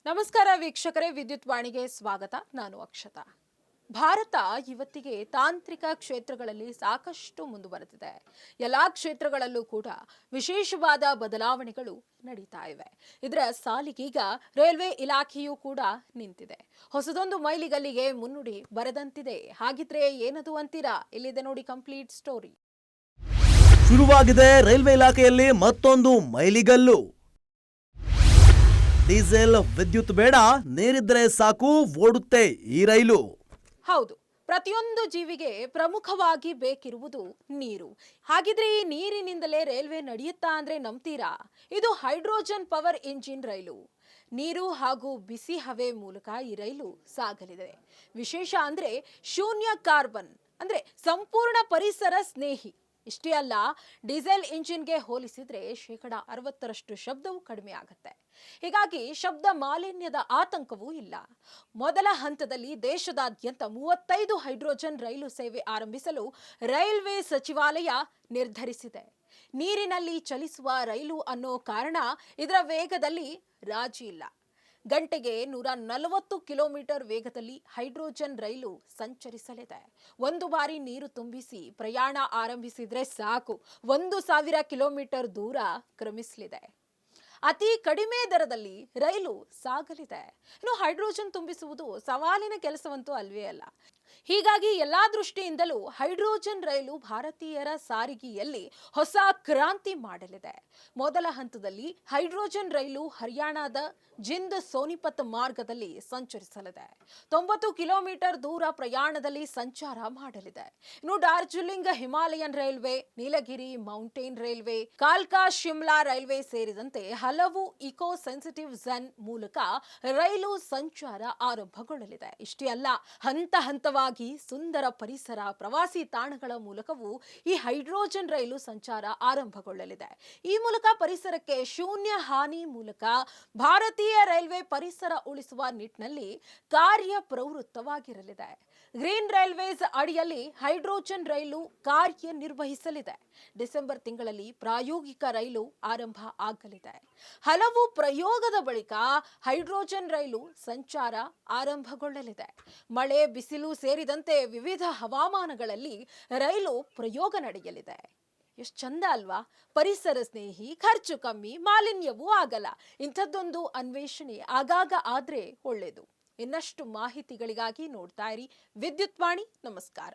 ನಮಸ್ಕಾರ ವೀಕ್ಷಕರೇ, ವಿದ್ಯುತ್ ವಾಣಿಗೆ ಸ್ವಾಗತ. ನಾನು ಅಕ್ಷತಾ. ಭಾರತ ಇವತ್ತಿಗೆ ತಾಂತ್ರಿಕ ಕ್ಷೇತ್ರಗಳಲ್ಲಿ ಸಾಕಷ್ಟು ಮುಂದುವರೆದಿದೆ. ಎಲ್ಲಾ ಕ್ಷೇತ್ರಗಳಲ್ಲೂ ಕೂಡ ವಿಶೇಷವಾದ ಬದಲಾವಣೆಗಳು ನಡೀತಾ ಇವೆ. ಇದರ ಸಾಲಿಗೀಗ ರೈಲ್ವೆ ಇಲಾಖೆಯೂ ಕೂಡ ನಿಂತಿದೆ. ಹೊಸದೊಂದು ಮೈಲಿಗಲ್ಲಿಗೆ ಮುನ್ನುಡಿ ಬರೆದಂತಿದೆ. ಹಾಗಿದ್ರೆ ಏನದು ಅಂತೀರಾ? ಇಲ್ಲಿದೆ ನೋಡಿ ಕಂಪ್ಲೀಟ್ ಸ್ಟೋರಿ. ಶುರುವಾಗಿದೆ ರೈಲ್ವೆ ಇಲಾಖೆಯಲ್ಲಿ ಮತ್ತೊಂದು ಮೈಲಿಗಲ್ಲು. ಡೀಸೆಲ್ ವಿದ್ಯುತ್ ಬೇಡ, ನೀರಿದ್ರೆ ಸಾಕು, ಓಡುತ್ತೆ ಈ ರೈಲು. ಹೌದು, ಪ್ರತಿಯೊಂದು ಜೀವಿಗೆ ಪ್ರಮುಖವಾಗಿ ಬೇಕಿರುವುದು ನೀರು. ಹಾಗಿದ್ರೆ ಈ ನೀರಿನಿಂದಲೇ ರೈಲ್ವೆ ನಡೆಯುತ್ತಾ ಅಂದ್ರೆ ನಂಬ್ತೀರಾ? ಇದು ಹೈಡ್ರೋಜನ್ ಪವರ್ ಇಂಜಿನ್ ರೈಲು. ನೀರು ಹಾಗೂ ಬಿಸಿ ಹವೆ ಮೂಲಕ ಈ ರೈಲು ಸಾಗಲಿದೆ. ವಿಶೇಷ ಅಂದ್ರೆ ಶೂನ್ಯ ಕಾರ್ಬನ್, ಅಂದ್ರೆ ಸಂಪೂರ್ಣ ಪರಿಸರ ಸ್ನೇಹಿ. ಇಷ್ಟೇ ಅಲ್ಲ, ಡೀಸೆಲ್ ಇಂಜಿನ್ಗೆ ಹೋಲಿಸಿದ್ರೆ 60% ಶಬ್ದವು ಕಡಿಮೆ ಆಗುತ್ತೆ. ಹೀಗಾಗಿ ಶಬ್ದ ಮಾಲಿನ್ಯದ ಆತಂಕವೂ ಇಲ್ಲ. ಮೊದಲ ಹಂತದಲ್ಲಿ ದೇಶದಾದ್ಯಂತ 35 ಹೈಡ್ರೋಜನ್ ರೈಲು ಸೇವೆ ಆರಂಭಿಸಲು ರೈಲ್ವೆ ಸಚಿವಾಲಯ ನಿರ್ಧರಿಸಿದೆ. ನೀರಿನಲ್ಲಿ ಚಲಿಸುವ ರೈಲು ಅನ್ನೋ ಕಾರಣ ಇದರ ವೇಗದಲ್ಲಿ ರಾಜಿ ಇಲ್ಲ. ಗಂಟೆಗೆ 140 ಕಿಲೋಮೀಟರ್ ವೇಗದಲ್ಲಿ ಹೈಡ್ರೋಜನ್ ರೈಲು ಸಂಚರಿಸಲಿದೆ. ಒಂದು ಬಾರಿ ನೀರು ತುಂಬಿಸಿ ಪ್ರಯಾಣ ಆರಂಭಿಸಿದ್ರೆ ಸಾಕು, 1000 ಕಿಲೋಮೀಟರ್ ದೂರ ಕ್ರಮಿಸಲಿದೆ. ಅತಿ ಕಡಿಮೆ ದರದಲ್ಲಿ ರೈಲು ಸಾಗಲಿದೆ. ಇನ್ನು ಹೈಡ್ರೋಜನ್ ತುಂಬಿಸುವುದು ಸವಾಲಿನ ಕೆಲಸವಂತೂ ಅಲ್ವೇ ಅಲ್ಲ. ಹೀಗಾಗಿ ಎಲ್ಲಾ ದೃಷ್ಟಿಯಿಂದಲೂ ಹೈಡ್ರೋಜನ್ ರೈಲು ಭಾರತೀಯರ ಸಾರಿಗೆಯಲ್ಲಿ ಹೊಸ ಕ್ರಾಂತಿ ಮಾಡಲಿದೆ. ಮೊದಲ ಹಂತದಲ್ಲಿ ಹೈಡ್ರೋಜನ್ ರೈಲು ಹರಿಯಾಣದ ಜಿಂದ್ ಸೋನಿಪತ್ ಮಾರ್ಗದಲ್ಲಿ ಸಂಚರಿಸಲಿದೆ. 90 ಕಿಲೋಮೀಟರ್ ದೂರ ಪ್ರಯಾಣದಲ್ಲಿ ಸಂಚಾರ ಮಾಡಲಿದೆ. ಇನ್ನು ಡಾರ್ಜಿಲಿಂಗ್ ಹಿಮಾಲಯನ್ ರೈಲ್ವೆ, ನೀಲಗಿರಿ ಮೌಂಟೇನ್ ರೈಲ್ವೆ, ಕಾಲ್ಕಾ ಶಿಮ್ಲಾ ರೈಲ್ವೆ ಸೇರಿದಂತೆ ಹಲವು ಇಕೋ ಸೆನ್ಸಿಟಿವ್ ಝೋನ್ ಮೂಲಕ ರೈಲು ಸಂಚಾರ ಆರಂಭಗೊಳ್ಳಲಿದೆ. ಇಷ್ಟೇ ಅಲ್ಲ, ಹಂತ ಹಂತವಾಗಿ ಸುಂದರ ಪರಿಸರ, ಪ್ರವಾಸಿ ತಾಣಗಳ ಮೂಲಕವೂ ಈ ಹೈಡ್ರೋಜನ್ ರೈಲು ಸಂಚಾರ ಆರಂಭಗೊಳ್ಳಲಿದೆ. ಈ ಮೂಲಕ ಪರಿಸರಕ್ಕೆ ಶೂನ್ಯ ಹಾನಿ ಮೂಲಕ ಭಾರತೀಯ ರೈಲ್ವೆ ಪರಿಸರ ಉಳಿಸುವ ನಿಟ್ಟಿನಲ್ಲಿ ಕಾರ್ಯಪ್ರವೃತ್ತವಾಗಿರಲಿದೆ. ಗ್ರೀನ್ ರೈಲ್ವೇಸ್ ಅಡಿಯಲ್ಲಿ ಹೈಡ್ರೋಜನ್ ರೈಲು ಕಾರ್ಯನಿರ್ವಹಿಸಲಿದೆ. ಡಿಸೆಂಬರ್ ತಿಂಗಳಲ್ಲಿ ಪ್ರಾಯೋಗಿಕ ರೈಲು ಆರಂಭ ಆಗಲಿದೆ. ಹಲವು ಪ್ರಯೋಗದ ಬಳಿಕ ಹೈಡ್ರೋಜನ್ ರೈಲು ಸಂಚಾರ ಆರಂಭಗೊಳ್ಳಲಿದೆ. ಮಳೆ, ಬಿಸಿಲು ಸೇರಿದಂತೆ ವಿವಿಧ ಹವಾಮಾನಗಳಲ್ಲಿ ರೈಲು ಪ್ರಯೋಗ ನಡೆಯಲಿದೆ. ಎಷ್ಟು ಚಂದ ಅಲ್ವಾ? ಪರಿಸರ ಸ್ನೇಹಿ, ಖರ್ಚು ಕಮ್ಮಿ, ಮಾಲಿನ್ಯವೂ ಆಗಲ್ಲ. ಇಂಥದ್ದೊಂದು ಅನ್ವೇಷಣೆ ಆಗಾಗ ಆದ್ರೆ ಒಳ್ಳೇದು. ಇನ್ನಷ್ಟು ಮಾಹಿತಿಗಳಿಗಾಗಿ ನೋಡ್ತಾ ಇರಿ ವಿದ್ಯುತ್ ವಾಣಿ. ನಮಸ್ಕಾರ.